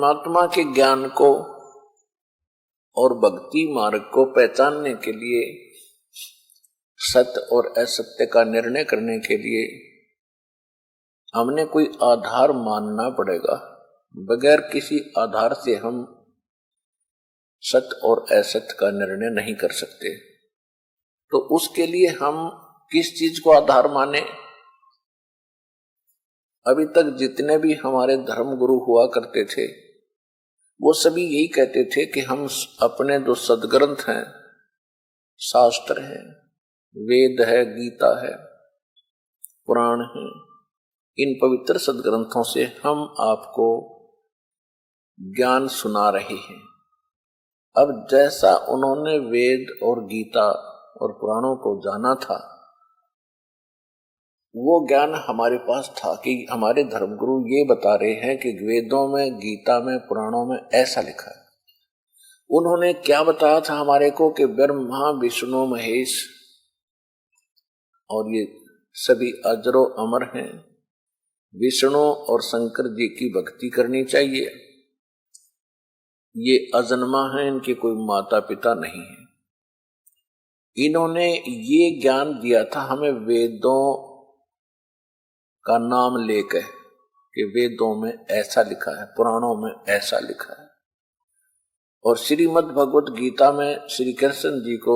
परमात्मा के ज्ञान को और भक्ति मार्ग को पहचानने के लिए, सत्य और असत्य का निर्णय करने के लिए हमने कोई आधार मानना पड़ेगा। बगैर किसी आधार से हम सत्य और असत्य का निर्णय नहीं कर सकते। तो उसके लिए हम किस चीज को आधार माने? अभी तक जितने भी हमारे धर्म गुरु हुआ करते थे वो सभी यही कहते थे कि हम अपने जो सदग्रंथ हैं, शास्त्र हैं, वेद है, गीता है, पुराण है, इन पवित्र सदग्रंथों से हम आपको ज्ञान सुना रहे हैं। अब जैसा उन्होंने वेद और गीता और पुराणों को जाना था वो ज्ञान हमारे पास था कि हमारे धर्मगुरु ये बता रहे हैं कि वेदों में, गीता में, पुराणों में ऐसा लिखा है। उन्होंने क्या बताया था हमारे को कि ब्रह्मा, विष्णु, महेश और ये सभी अजरो अमर हैं। विष्णु और शंकर जी की भक्ति करनी चाहिए। ये अजन्मा है, इनके कोई माता पिता नहीं है। इन्होंने ये ज्ञान दिया था हमें वेदों का नाम लेकर कि वेदों में ऐसा लिखा है, पुराणों में ऐसा लिखा है। और श्रीमद् भगवत गीता में श्री कृष्ण जी को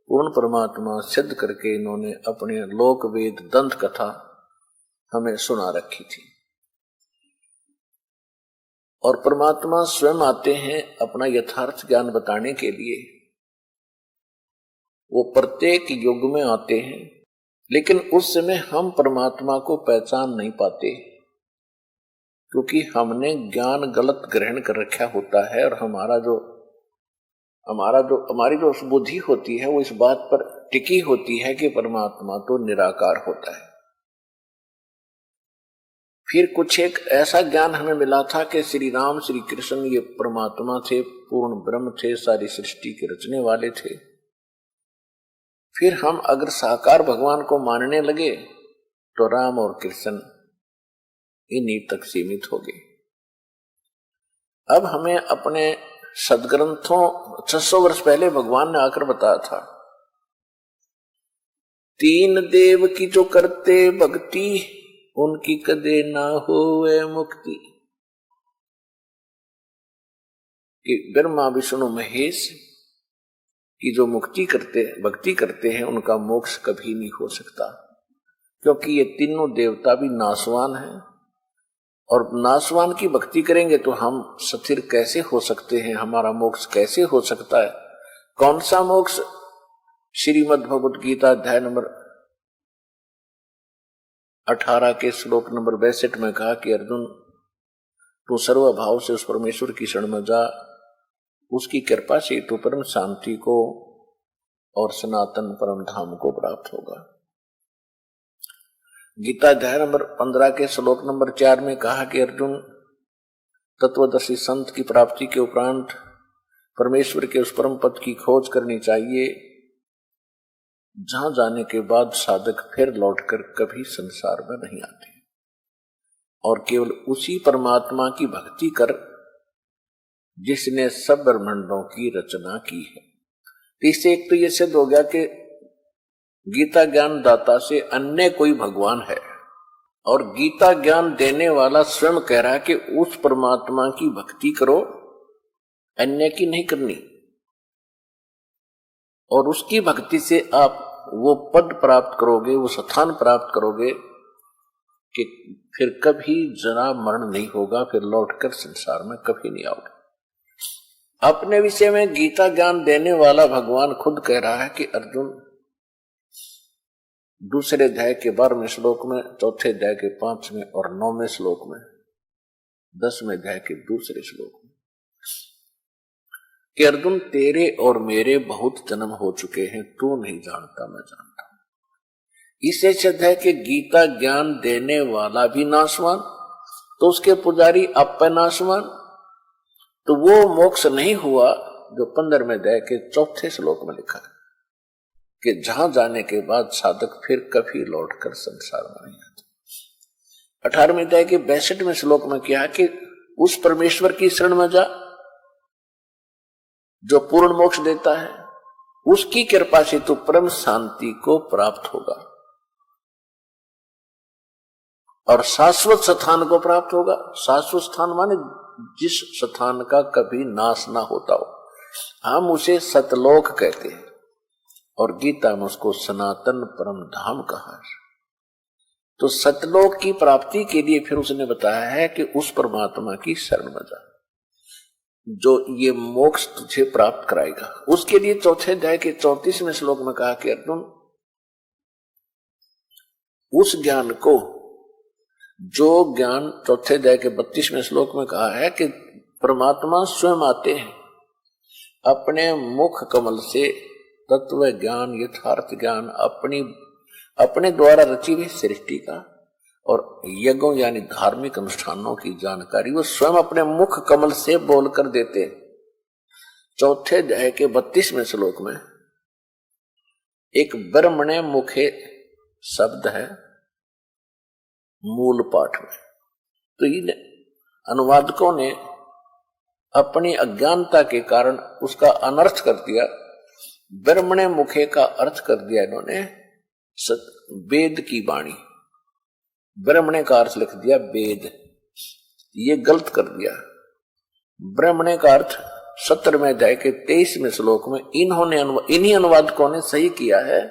पूर्ण परमात्मा सिद्ध करके इन्होंने अपने लोक वेद दंत कथा हमें सुना रखी थी। और परमात्मा स्वयं आते हैं अपना यथार्थ ज्ञान बताने के लिए। वो प्रत्येक युग में आते हैं, लेकिन उस समय हम परमात्मा को पहचान नहीं पाते क्योंकि हमने ज्ञान गलत ग्रहण कर रखा होता है। और हमारी जो बुद्धि होती है वो इस बात पर टिकी होती है कि परमात्मा तो निराकार होता है। फिर कुछ एक ऐसा ज्ञान हमें मिला था कि श्री राम, श्री कृष्ण ये परमात्मा थे, पूर्ण ब्रह्म थे, सारी सृष्टि के रचने वाले थे। फिर हम अगर साकार भगवान को मानने लगे तो राम और कृष्ण इन्हीं तक सीमित हो गए। अब हमें अपने सदग्रंथों 600 वर्ष पहले भगवान ने आकर बताया था, तीन देव की जो करते भक्ति उनकी कदे ना होवे मुक्ति। कि ब्रह्मा, विष्णु, महेश की जो भक्ति करते हैं उनका मोक्ष कभी नहीं हो सकता, क्योंकि ये तीनों देवता भी नाशवान हैं। और नाशवान की भक्ति करेंगे तो हम स्थिर कैसे हो सकते हैं? हमारा मोक्ष कैसे हो सकता है? कौन सा मोक्ष? श्रीमद् भगवत गीता अध्याय नंबर 18 के श्लोक नंबर 62 में कहा कि अर्जुन तू सर्वभाव से उस परमेश्वर की शरण में जा, उसकी कृपा से तू परम शांति को और सनातन परम धाम को प्राप्त होगा। गीता अध्याय नंबर 15 के श्लोक नंबर 4 में कहा कि अर्जुन तत्वदर्शी संत की प्राप्ति के उपरांत परमेश्वर के उस परम पद की खोज करनी चाहिए जहां जाने के बाद साधक फिर लौटकर कभी संसार में नहीं आते और केवल उसी परमात्मा की भक्ति कर जिसने सब ब्रह्मांडों की रचना की है। इससे एक तो यह सिद्ध हो गया कि गीता ज्ञान दाता से अन्य कोई भगवान है, और गीता ज्ञान देने वाला स्वयं कह रहा है कि उस परमात्मा की भक्ति करो, अन्य की नहीं करनी। और उसकी भक्ति से आप वो पद प्राप्त करोगे, वो स्थान प्राप्त करोगे कि फिर कभी जरा मरण नहीं होगा, फिर लौटकर संसार में कभी नहीं आओगे। अपने विषय में गीता ज्ञान देने वाला भगवान खुद कह रहा है कि अर्जुन दूसरे अध्याय के 12वें श्लोक में, चौथे अध्याय के 5वें और 9वें श्लोक में, 10वें अध्याय के दूसरे श्लोक में कि अर्जुन तेरे और मेरे बहुत जन्म हो चुके हैं, तू नहीं जानता मैं जानता हूं। इससे सिद्ध है कि गीता ज्ञान देने वाला भी नाशवान, तो उसके पुजारी आप नाशवान। तो वो मोक्ष नहीं हुआ जो 15वें अध्याय के 4थे श्लोक में लिखा है कि जहां जाने के बाद साधक फिर कभी लौटकर संसार में नहीं आता। 18वें अध्याय के 62वें श्लोक में क्या कि उस परमेश्वर की शरण में जा जो पूर्ण मोक्ष देता है। उसकी कृपा से तू परम शांति को प्राप्त होगा और शाश्वत स्थान को प्राप्त होगा। शाश्वत स्थान माने जिस स्थान का कभी नाश ना होता हो, हम उसे सतलोक कहते हैं और गीता में उसको सनातन परम धाम कहा है। तो सतलोक की प्राप्ति के लिए फिर उसने बताया है कि उस परमात्मा की शरण में जा जो ये मोक्ष तुझे प्राप्त कराएगा। उसके लिए चौथे अध्याय के 34वें श्लोक में कहा कि अर्जुन, उस ज्ञान को, जो ज्ञान चौथे अध्याय के 32वें श्लोक में कहा है कि परमात्मा स्वयं आते हैं अपने मुख कमल से तत्व ज्ञान, यथार्थ ज्ञान, अपने द्वारा रची हुई सृष्टि का और यज्ञों यानी धार्मिक अनुष्ठानों की जानकारी वो स्वयं अपने मुख कमल से बोलकर देते। चौथे अध्याय के 32वें श्लोक में एक ब्रह्मणे मुखे शब्द है मूल पाठ में। तो इन अनुवादकों ने अपनी अज्ञानता के कारण उसका अनर्थ कर दिया। ब्रह्मणे मुखे का अर्थ कर दिया इन्होंने वेद की वाणी, ब्रह्मणे का अर्थ लिख दिया वेद। ये गलत कर दिया। ब्रह्मणे का अर्थ 17वें अध्याय के 23वें श्लोक में इन्हीं अनुवादकों ने सही किया है।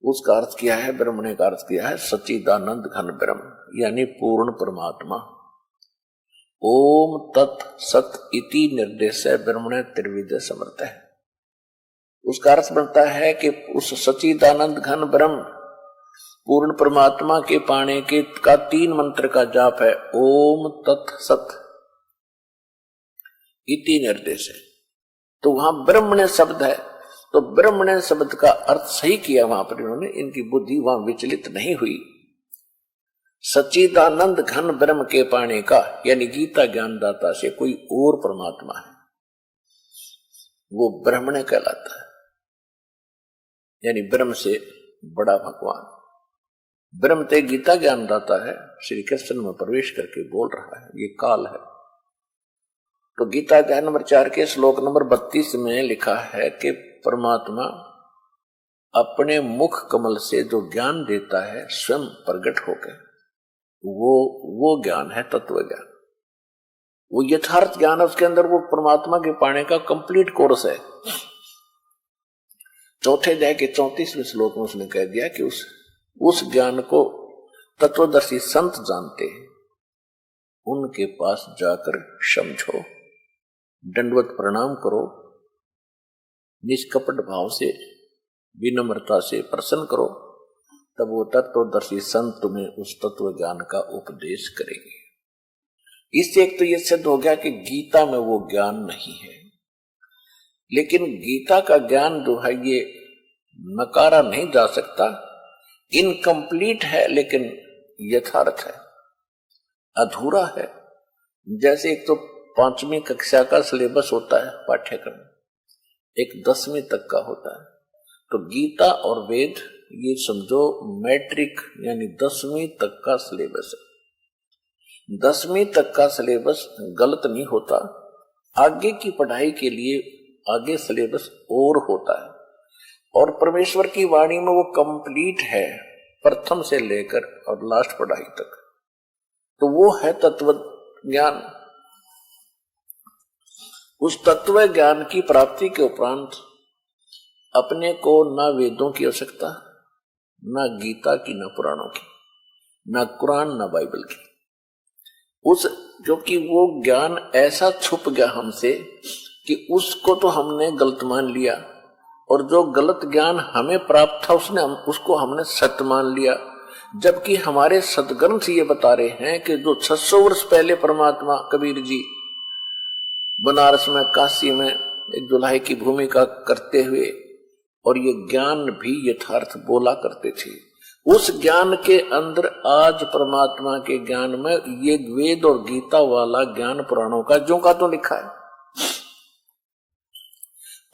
उसका अर्थ किया है, ब्रह्मणे का अर्थ किया है सच्चिदानंद घन ब्रह्म यानी पूर्ण परमात्मा। ओम तत् सत इति निर्देश ब्रह्मणे त्रिविध समर्थ है। उसका अर्थ बनता है कि उस सच्चिदानंद घन ब्रह्म पूर्ण परमात्मा के पाने के का 3 मंत्र का जाप है ओम तत् सत इति निर्देश है। तो वहां ब्रह्मणे शब्द है, तो ब्रह्मणे शब्द का अर्थ सही किया वहां पर इन्होंने। इनकी बुद्धि वहां विचलित नहीं हुई। सच्चिदानंद घन ब्रह्म के पाने का यानी गीता ज्ञानदाता से कोई और परमात्मा है, वो ब्रह्मणे कहलाता है यानी ब्रह्म से बड़ा भगवान। ब्रह्म ते गीता ज्ञानदाता है, श्री कृष्ण में प्रवेश करके बोल रहा है, ये काल है। तो गीता अध्याय नंबर 4 के श्लोक नंबर 32 में लिखा है कि परमात्मा अपने मुख कमल से जो ज्ञान देता है स्वयं प्रकट होकर, वो ज्ञान है तत्व ज्ञान, वो यथार्थ ज्ञान है। उसके अंदर वो परमात्मा के पाने का कंप्लीट कोर्स है। चौथे अध्याय के 34वें श्लोक में उसने कह दिया कि उस ज्ञान को तत्वदर्शी संत जानते हैं, उनके पास जाकर समझो, दंडवत प्रणाम करो, निष्कपट भाव से विनम्रता से प्रसन्न करो, तब वो तत्वदर्शी संत तुम्हें उस तत्व ज्ञान का उपदेश करेंगे। इससे एक तो ये सिद्ध हो गया कि गीता में वो ज्ञान नहीं है, लेकिन गीता का ज्ञान जो है ये नकारा नहीं जा सकता, इनकम्प्लीट है लेकिन यथार्थ है, अधूरा है। जैसे एक तो 5वीं कक्षा का सिलेबस होता है पाठ्यक्रम, एक 10वीं तक का होता है। तो गीता और वेद ये समझो मैट्रिक यानी 10वीं तक का सिलेबस है। 10वीं तक का सिलेबस गलत नहीं होता, आगे की पढ़ाई के लिए आगे सिलेबस और होता है। और परमेश्वर की वाणी में वो कंप्लीट है प्रथम से लेकर और लास्ट पढ़ाई तक। तो वो है तत्व ज्ञान। उस तत्व ज्ञान की प्राप्ति के उपरांत अपने को ना वेदों की आवश्यकता, ना गीता की, ना पुराणों की, ना कुरान, ना बाइबल की। क्योंकि वो ज्ञान ऐसा छुप गया हमसे कि उसको तो हमने गलत मान लिया, और जो गलत ज्ञान हमें प्राप्त था उसको हमने सत्य मान लिया। जबकि हमारे सदग्रंथ ये बता रहे हैं कि जो 600 वर्ष पहले परमात्मा कबीर जी बनारस में, काशी में एक दुल्हाई की भूमिका करते हुए और ये ज्ञान भी यथार्थ बोला करते थे, उस ज्ञान के अंदर आज परमात्मा के ज्ञान में ये वेद और गीता वाला ज्ञान पुराणों का जो का तो लिखा है।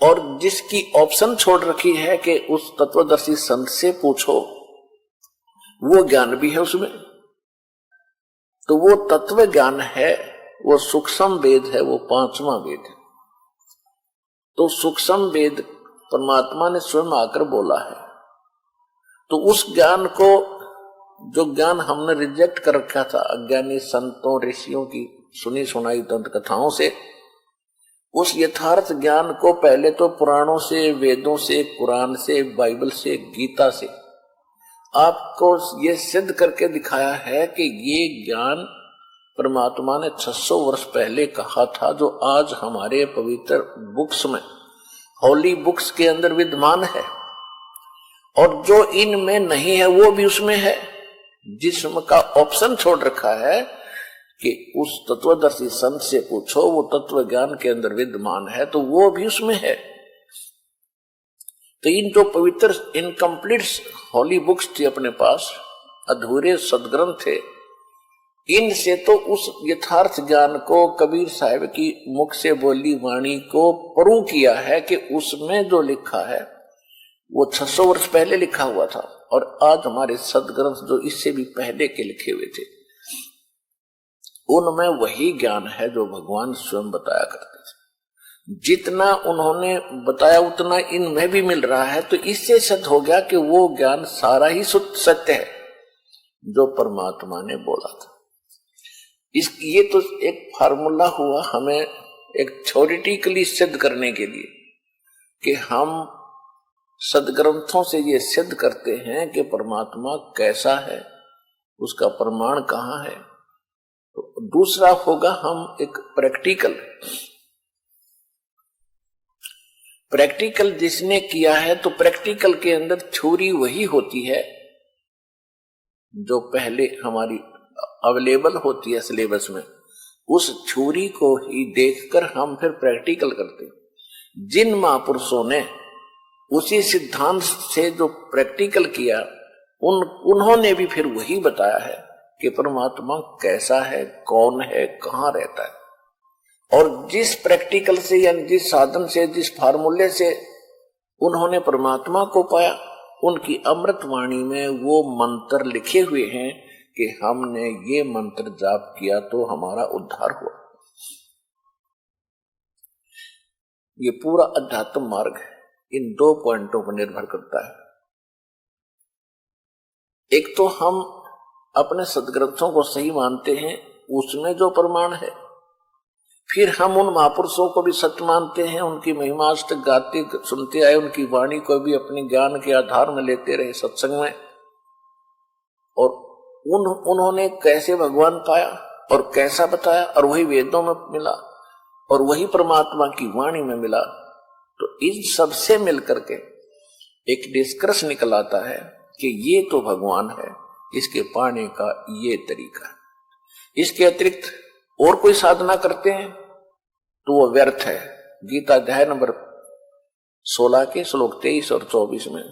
और जिसकी ऑप्शन छोड़ रखी है कि उस तत्वदर्शी संत से पूछो, वो ज्ञान भी है उसमें। तो वो तत्व ज्ञान है, वो सूक्ष्म वेद है, वो पांचवा वेद है। तो सूक्ष्म वेद परमात्मा ने स्वयं आकर बोला है। तो उस ज्ञान को, जो ज्ञान हमने रिजेक्ट कर रखा था अज्ञानी संतों ऋषियों की सुनी सुनाई दंत कथाओं से, उस यथार्थ ज्ञान को पहले तो पुराणों से, वेदों से, कुरान से, बाइबल से, गीता से आपको ये सिद्ध करके दिखाया है कि ये ज्ञान परमात्मा ने 600 वर्ष पहले कहा था, जो आज हमारे पवित्र बुक्स में, होली बुक्स के अंदर विद्यमान है। और जो इनमें नहीं है वो भी उसमें है। जिस्म का ऑप्शन छोड़ रखा है कि उस तत्वदर्शी संत से पूछो, वो तत्व ज्ञान के अंदर विद्यमान है, तो वो भी उसमें है। तो इन जो पवित्र इनकम्प्लीट होली बुक्स थी अपने पास, अधूरे सदग्रंथ थे, इनसे तो उस यथार्थ ज्ञान को कबीर साहब की मुख से बोली वाणी को प्रूव किया है कि उसमें जो लिखा है वो 600 वर्ष पहले लिखा हुआ था। और आज हमारे सदग्रंथ जो इससे भी पहले के लिखे हुए थे, उनमें वही ज्ञान है जो भगवान स्वयं बताया करते थे। जितना उन्होंने बताया उतना इनमें भी मिल रहा है। तो इससे सिद्ध हो गया कि वो ज्ञान सारा ही शुद्ध सत्य है जो परमात्मा ने बोला था। ये तो एक फार्मूला हुआ हमें एक थ्योरेटिकली सिद्ध करने के लिए कि हम सदग्रंथों से ये सिद्ध करते हैं कि परमात्मा कैसा है, उसका प्रमाण कहाँ है। तो दूसरा होगा हम एक प्रैक्टिकल जिसने किया है। तो प्रैक्टिकल के अंदर थ्योरी वही होती है जो पहले हमारी अवेलेबल होती है सिलेबस में, उस थ्योरी को ही देखकर हम फिर प्रैक्टिकल करते हैं। जिन महापुरुषों ने उसी सिद्धांत से जो प्रैक्टिकल किया, उन्होंने भी फिर वही बताया है कि परमात्मा कैसा है, कौन है, कहाँ रहता है। और जिस प्रैक्टिकल से या जिस साधन से, जिस फार्मूले से उन्होंने परमात्मा को पाया, उनकी अमृत वाणी में वो मंत्र लिखे हुए हैं कि हमने ये मंत्र जाप किया तो हमारा उद्धार हुआ। ये पूरा अध्यात्म मार्ग है, इन 2 पॉइंटों पर निर्भर करता है। एक तो हम अपने सदग्रंथों को सही मानते हैं, उसमें जो प्रमाण है, फिर हम उन महापुरुषों को भी सत्य मानते हैं, उनकी महिमा आज तक गाते सुनते आए, उनकी वाणी को भी अपने ज्ञान के आधार में लेते रहे सत्संग में। और उन्होंने कैसे भगवान पाया और कैसा बताया, और वही वेदों में मिला और वही परमात्मा की वाणी में मिला। तो इन सब से मिलकर के एक निष्कर्ष निकल आता है कि ये तो भगवान है, इसके पाने का ये तरीका है। इसके अतिरिक्त और कोई साधना करते हैं तो वो व्यर्थ है। गीता अध्याय नंबर 16 के श्लोक 23 और 24 में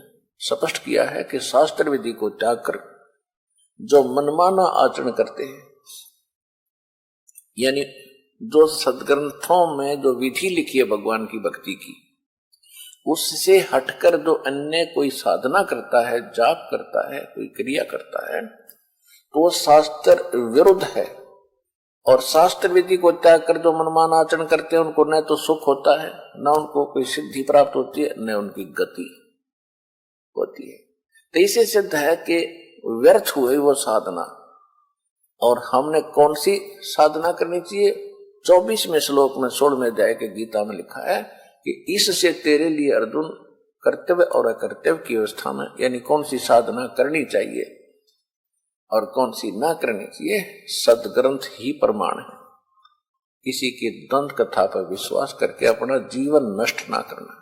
स्पष्ट किया है कि शास्त्र विधि को त्याग कर जो मनमाना आचरण करते हैं, यानी जो सदग्रंथों में जो विधि लिखी है भगवान की भक्ति की, उससे हटकर जो अन्य कोई साधना करता है, जाप करता है, कोई क्रिया करता है, तो वो शास्त्र विरुद्ध है। और शास्त्र विधि को त्याग कर जो मनमान आचरण करते हैं, उनको न तो सुख होता है, न उनको कोई सिद्धि प्राप्त होती है, न उनकी गति होती है। तो इसे सिद्ध है कि व्यर्थ हुई वो साधना। और हमने कौन सी साधना करनी चाहिए? 24वें श्लोक में 16वें अध्याय के गीता में लिखा है कि इससे तेरे लिए अर्जुन कर्तव्य और अकर्तव्य की अवस्था में, यानी कौन सी साधना करनी चाहिए और कौन सी ना करनी चाहिए, सदग्रंथ ही प्रमाण है। किसी की दंत कथा पर विश्वास करके अपना जीवन नष्ट ना करना।